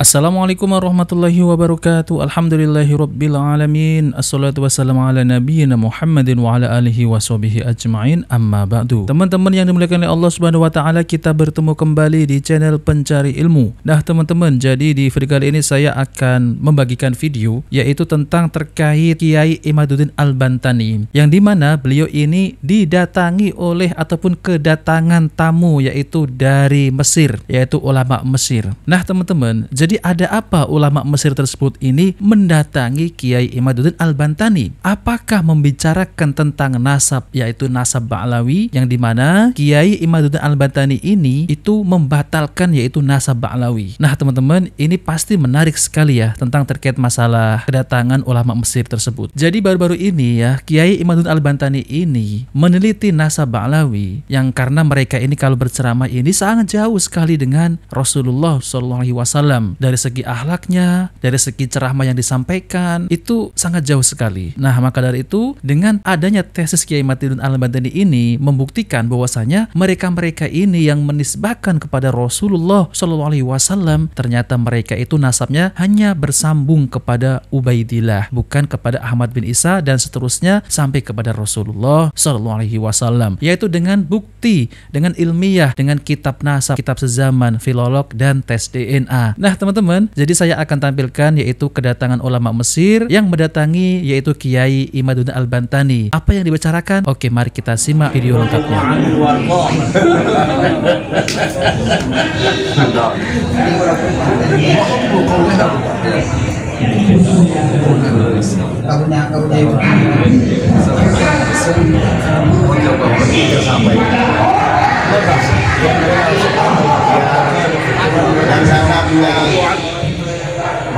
Assalamualaikum warahmatullahi wabarakatuh. Alhamdulillahirabbil alamin. Assalatu wassalamu ala nabiyyina Muhammadin wa ala alihi washabihi ajmain. Amma ba'du. Teman-teman yang dimuliakan oleh Allah Subhanahu wa taala, kita bertemu kembali di channel Pencari Ilmu. Nah, teman-teman, jadi di video kali ini saya akan membagikan video yaitu tentang terkait Kiai Imaduddin Al-Bantani, yang dimana beliau ini didatangi oleh ataupun kedatangan tamu yaitu dari Mesir, yaitu ulama Mesir. Nah, teman-teman, jadi ada apa ulama Mesir tersebut ini mendatangi Kiai Imaduddin Al-Bantani? Apakah membicarakan tentang nasab, yaitu nasab Ba'lawi, yang dimana Kiai Imaduddin Al-Bantani ini itu membatalkan yaitu nasab Ba'lawi. Nah, teman-teman, ini pasti menarik sekali ya tentang terkait masalah kedatangan ulama Mesir tersebut. Jadi baru-baru ini ya Kiai Imaduddin Al-Bantani ini meneliti nasab Ba'lawi, yang karena mereka ini kalau berceramah ini sangat jauh sekali dengan Rasulullah SAW. Dari segi akhlaknya, dari segi ceramah yang disampaikan, itu sangat jauh sekali. Nah, maka dari itu, dengan adanya tesis Kiai Imaduddin Al-Bantani ini membuktikan bahwasanya mereka-mereka ini yang menisbahkan kepada Rasulullah SAW, ternyata mereka itu nasabnya hanya bersambung kepada Ubaidillah, bukan kepada Ahmad bin Isa dan seterusnya sampai kepada Rasulullah SAW. Yaitu dengan bukti, dengan ilmiah, dengan kitab nasab, kitab sezaman, filolog, dan tes DNA. Nah, teman-teman, jadi saya akan tampilkan yaitu kedatangan ulama Mesir yang mendatangi yaitu Kiai Imaduddin Al-Bantani. Apa yang dibicarakan? Oke, mari kita simak video lengkapnya.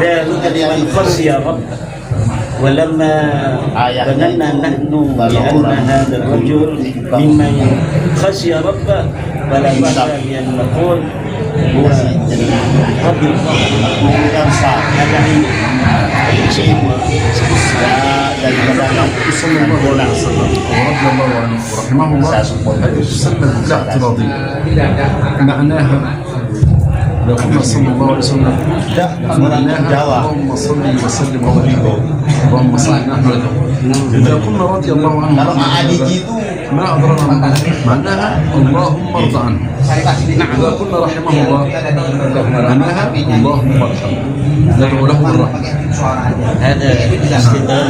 ذلك لمن خشي ربه ولما ظننا نحن بأن هذا الرجل ممن خشي ربه فلا بأس بأن نقول هو رضي رحمه الله تسمى البدع اعتراضية. معناها لو قلنا صلى الله عليه وسلم معناها اللهم صل وسلم وبارك اللهم صل نحن إذا قلنا رضي الله عنه ما أضرنا معناها اللهم ارضى عنه. إذا قلنا رحمه الله معناها اللهم ارحمه ندعو له بالرحمة. هذا استدلال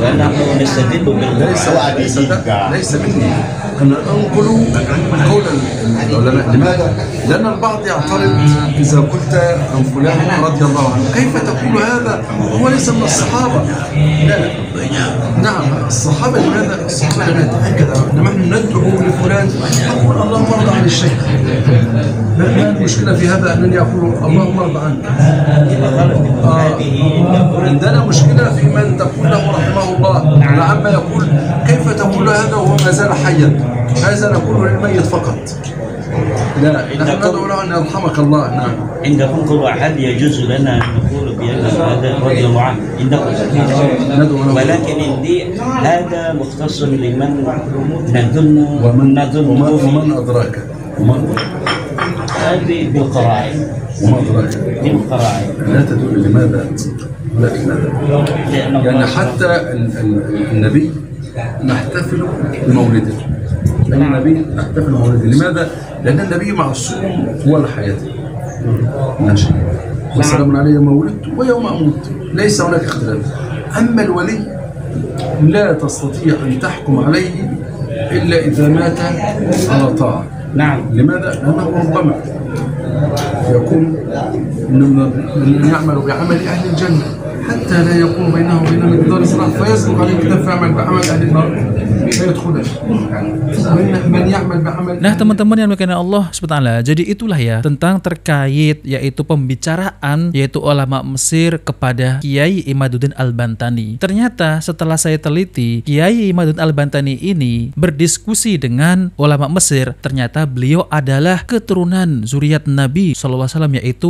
ونحن نستدل ليس مني أنا أنقل قول العلماء. لماذا؟ لأن البعض يعترض إذا قلت عن فلان رضي الله عنه كيف تقول هذا هو ليس من الصحابة؟ لا نعم الصحابة. لماذا؟ الصحابة لم يتأكد إنما نحن ندعو لفلان نقول اللهم ارضى عن الشيخ. ما المشكلة في هذا أنني أقول اللهم ارضى عنك؟ عندنا مشكلة في من تقول له رحمه الله عما يقول كيف تقول هذا وهو ما زال حيا؟ هذا نقول للميت فقط. لا نحن ندعو له أن يرحمك الله. نعم عندكم كل واحد يجوز لنا أن نقول بأن هذا رضي الله عنه عندكم، ولكن عندي هذا مختص لمن نظن ومن أدراك هذه بالقرائن وما أدراك بالقرائن لا تدل. لماذا؟ لا لماذا؟ يعني حتى النبي نحتفل بمولده. النبي نحتفل بمولده. لماذا؟ لأن النبي معصوم هو الحياة. ماشي. وسلام عليه يوم ولدت ويوم أموت، ليس هناك اختلاف. أما الولي لا تستطيع أن تحكم عليه إلا إذا مات على طاعة. نعم. لماذا؟ لأنه ربما يكون من يعمل بعمل أهل الجنة حتى لا يكون بينه وبين مقدار صلاح فيسبق عليه الكتاب فيعمل بعمل أهل النار فيدخلها. من يعمل بعمل. Nah, teman-teman yang dimuliakan Allah SWT, jadi itulah ya tentang terkait yaitu pembicaraan yaitu ulama Mesir kepada Kiai Imaduddin Al-Bantani. Ternyata setelah saya teliti, Kiai Imaduddin Al-Bantani ini berdiskusi dengan ulama Mesir. Ternyata beliau adalah keturunan zuriat Nabi SAW,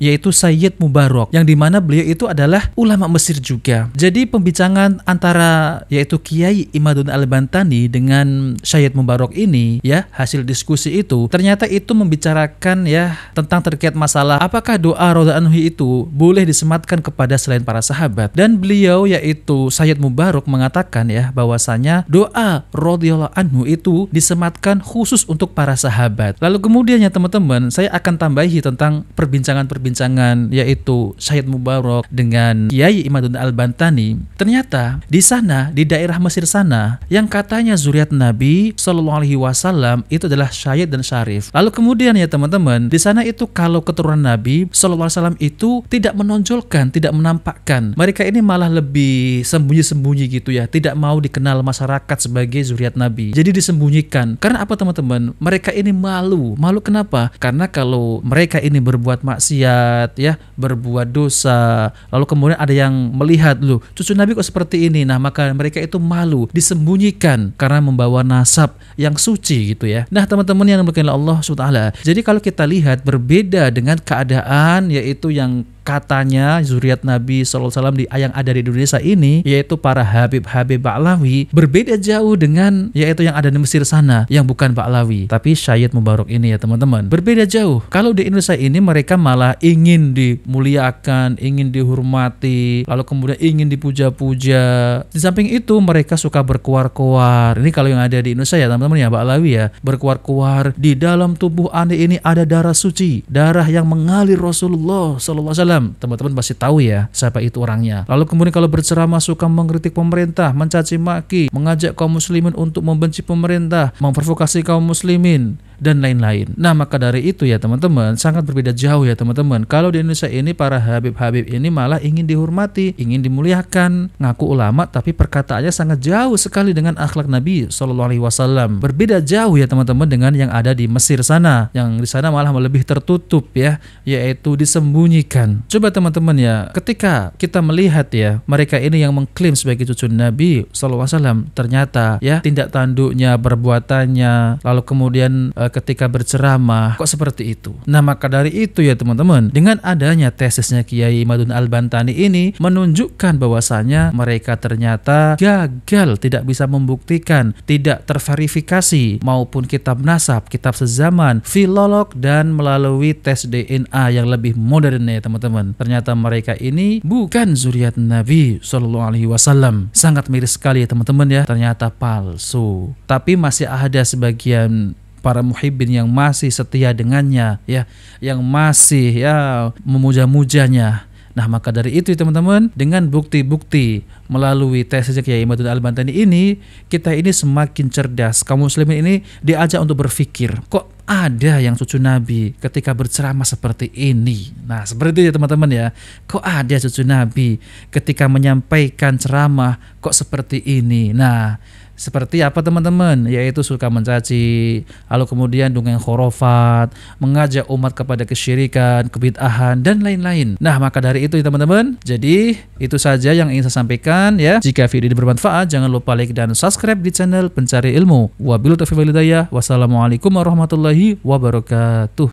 yaitu Sayyid Mubarak, yang dimana beliau itu adalah ulama Mesir juga. Jadi pembicaraan antara yaitu Kiai Imaduddin Al-Bantani dengan dengan Syed Mubarak ini ya, hasil diskusi itu ternyata itu membicarakan ya tentang terkait masalah apakah doa radhiyallahu anhu itu boleh disematkan kepada selain para sahabat. Dan beliau yaitu Syed Mubarak mengatakan ya bahwasanya doa radhiyallahu anhu itu disematkan khusus untuk para sahabat. Lalu kemudian ya teman-teman, saya akan tambahi tentang perbincangan-perbincangan yaitu Syed Mubarak dengan Kiai Imaduddin Al-Bantani. Ternyata di sana, di daerah Mesir sana, yang katanya zuriat Nabi Shallallahu Alaihi Wasallam itu adalah Syed dan Syarif. Lalu kemudian ya teman-teman, di sana itu kalau keturunan Nabi Shallallahu Alaihi Wasallam itu tidak menonjolkan, tidak menampakkan. Mereka ini malah lebih sembunyi-sembunyi gitu ya, tidak mau dikenal masyarakat sebagai zuriat Nabi. Jadi disembunyikan. Karena apa teman-teman? Mereka ini malu. Malu kenapa? Karena kalau mereka ini berbuat maksiat ya, berbuat dosa, lalu kemudian ada yang melihat, loh cucu Nabi kok seperti ini, nah maka mereka itu malu, disembunyikan karena membawa nasab yang suci gitu ya. Nah teman-teman yang dimuliakan Allah SWT, jadi kalau kita lihat berbeda dengan keadaan yaitu yang katanya zuriat Nabi SAW yang ada di Indonesia ini, yaitu para Habib-Habib Ba'lawi, berbeda jauh dengan yaitu yang ada di Mesir sana yang bukan Ba'lawi, tapi Syed Mubarak ini ya teman-teman, berbeda jauh. Kalau di Indonesia ini mereka malah ingin dimuliakan, ingin dihormati, lalu kemudian ingin dipuja-puja. Di samping itu mereka suka berkuar-kuar. Ini kalau yang ada di Indonesia ya teman-teman ya, Ba'lawi ya, berkuar-kuar, di dalam tubuh anda ini ada darah suci, darah yang mengalir Rasulullah SAW. Teman-teman pasti tahu ya siapa itu orangnya. Lalu kemudian kalau berceramah suka mengkritik pemerintah, mencaci maki, mengajak kaum muslimin untuk membenci pemerintah, memprovokasi kaum muslimin dan lain-lain. Nah maka dari itu ya teman-teman, sangat berbeda jauh ya teman-teman. Kalau di Indonesia ini para Habib-Habib ini malah ingin dihormati, ingin dimuliakan, ngaku ulama tapi perkataannya sangat jauh sekali dengan akhlak Nabi SAW. Berbeda jauh ya teman-teman dengan yang ada di Mesir sana, yang di sana malah lebih tertutup ya, yaitu disembunyikan. Coba teman-teman ya, ketika kita melihat ya mereka ini yang mengklaim sebagai cucu Nabi SAW, ternyata ya tindak tanduknya, perbuatannya, lalu kemudian ketika berceramah kok seperti itu. Nah maka dari itu ya teman-teman, dengan adanya tesisnya Kiai Imaduddin Al-Bantani ini menunjukkan bahwasanya mereka ternyata gagal, tidak bisa membuktikan, tidak terverifikasi maupun kitab nasab, kitab sezaman, filolog dan melalui tes DNA yang lebih modern ya teman-teman. Ternyata mereka ini bukan zuriat Nabi Shallallahu Alaihi Wasallam. Sangat miris sekali ya teman-teman ya, ternyata palsu. Tapi masih ada sebagian para muhibbin yang masih setia dengannya ya, yang masih ya memuja-mujanya. Nah maka dari itu teman-teman, dengan bukti-bukti melalui tes Kiai Imaduddin Al-Bantani ini, kita ini semakin cerdas. Kaum muslimin ini diajak untuk berpikir, kok ada yang cucu Nabi ketika berceramah seperti ini. Nah seperti itu ya teman-teman ya, kok ada cucu Nabi ketika menyampaikan ceramah kok seperti ini. Nah seperti apa teman-teman? Yaitu suka mencaci, lalu kemudian dongeng khurafat, mengajak umat kepada kesyirikan, kebid'ahan dan lain-lain. Nah maka dari itu teman-teman, jadi itu saja yang ingin saya sampaikan ya. Jika video ini bermanfaat, jangan lupa like dan subscribe di channel Pencari Ilmu. Wabillahi taufiq wal hidayah. Wassalamualaikum warahmatullahi wabarakatuh.